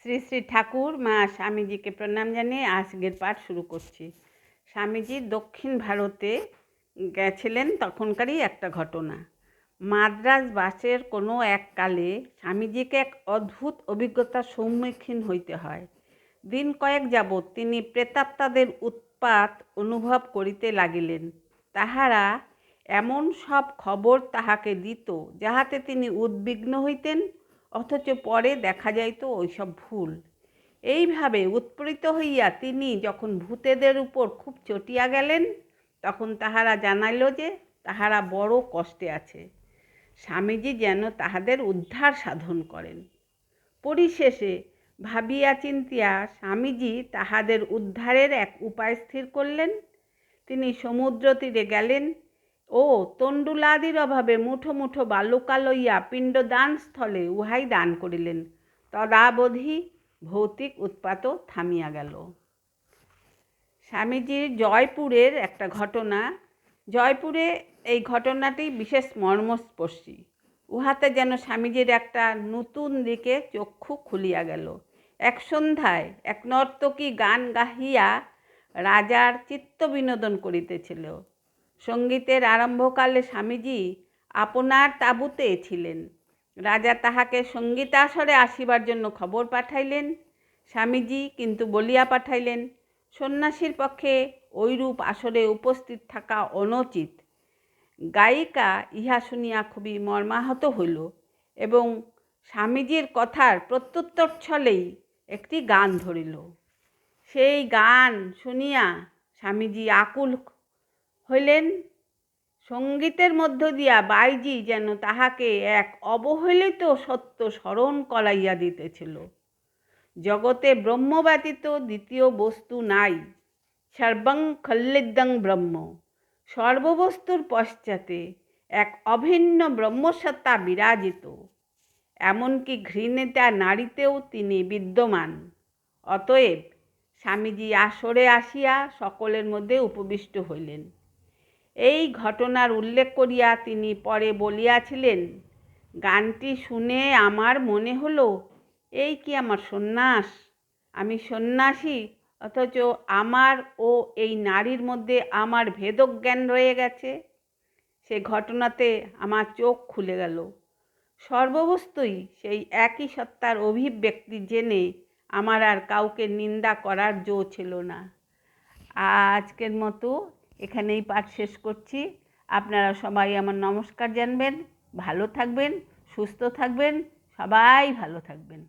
শ্রী শ্রী ঠাকুর মা স্বামীজিকে প্রণাম জানিয়ে আজকের পাঠ শুরু করছি। স্বামীজি দক্ষিণ ভারতে গেছিলেন, তখনকারই একটা ঘটনা। মাদ্রাজ বাসের কোনো এককালে স্বামীজিকে এক অদ্ভুত অভিজ্ঞতার সম্মুখীন হইতে হয়। দিন কয়েক যাবৎ তিনি প্রেতাত্মাদের উৎপাত অনুভব করিতে লাগিলেন। তাহারা এমন সব খবর তাহাকে দিত, যাহাতে তিনি উদ্বিগ্ন হইতেন, অথচ পরে দেখা যাইত ওইসব ভুল। এইভাবে উৎপীড়িত হইয়া তিনি যখন ভূতেদের উপর খুব চটিয়া গেলেন, তখন তাহারা জানাইল যে তাহারা বড় কষ্টে আছে। স্বামীজি যেন তাহাদের উদ্ধার সাধন করেন। পরিশেষে ভাবিয়া চিন্তিয়া স্বামীজি তাহাদের উদ্ধারের এক উপায় স্থির করলেন। তিনি সমুদ্র তীরে গেলেন ও তণ্ডুলাদির অভাবে মুঠো মুঠো বালুকা লইয়া পিণ্ডদান স্থলে উহাই দান করিলেন। তদাবধি ভৌতিক উৎপাতও থামিয়া গেল। স্বামীজির জয়পুরের একটা ঘটনা। জয়পুরে এই ঘটনাটি বিশেষ মর্মস্পর্শী। উহাতে যেন স্বামীজির একটা নতুন দিকে চক্ষু খুলিয়া গেল। এক সন্ধ্যায় এক নর্তকী গান গাহিয়া রাজার চিত্ত বিনোদন করিতেছিল। সঙ্গীতের আরম্ভকালে স্বামীজি আপনার তাঁবুতে ছিলেন। রাজা তাহাকে সঙ্গীতাসরে আসিবার জন্য খবর পাঠাইলেন। স্বামীজি কিন্তু বলিয়া পাঠাইলেন, সন্ন্যাসীর পক্ষে ঐরূপ আসরে উপস্থিত থাকা অনুচিত। গায়িকা ইহা শুনিয়া খুবই মর্মাহত হইল এবং স্বামীজির কথার প্রত্যুত্তর ছলেই একটি গান ধরিল। সেই গান শুনিয়া স্বামীজি আকুল হইলেন। সঙ্গীতের মধ্য দিয়া বাইজি যেন তাহাকে এক অবহেলিত সত্য স্মরণ করাইয়া দিতেছিল। জগতে ব্রহ্ম ব্যতীত দ্বিতীয় বস্তু নাই। সর্বং খল্লিদং ব্রহ্ম। সর্ববস্তুর পশ্চাতে এক অভিন্ন ব্রহ্মসত্তা বিরাজিত। এমনকি ঘৃণিতা নারীতেও তিনি বিদ্যমান। অতএব স্বামীজি আসরে আসিয়া সকলের মধ্যে উপবিষ্ট হইলেন। এই ঘটনার উল্লেখ করিয়া তিনি পরে বলিয়াছিলেন, গানটি শুনে আমার মনে হলো, এই কি আমার সন্ন্যাস? আমি সন্ন্যাসী, অথচ আমার ও এই নারীর মধ্যে আমার ভেদজ্ঞান রয়ে গেছে। সে ঘটনাতে আমার চোখ খুলে গেল। সর্ববস্তুই সেই একই সত্তার অভিব্যক্তি জেনে আমার আর কাউকে নিন্দা করার জো ছিল না। আজকের মতো এখানেই পাঠ শেষ করছি। আপনারা সবাই আমার নমস্কার জানবেন। ভালো থাকবেন, সুস্থ থাকবেন, সবাই ভালো থাকবেন।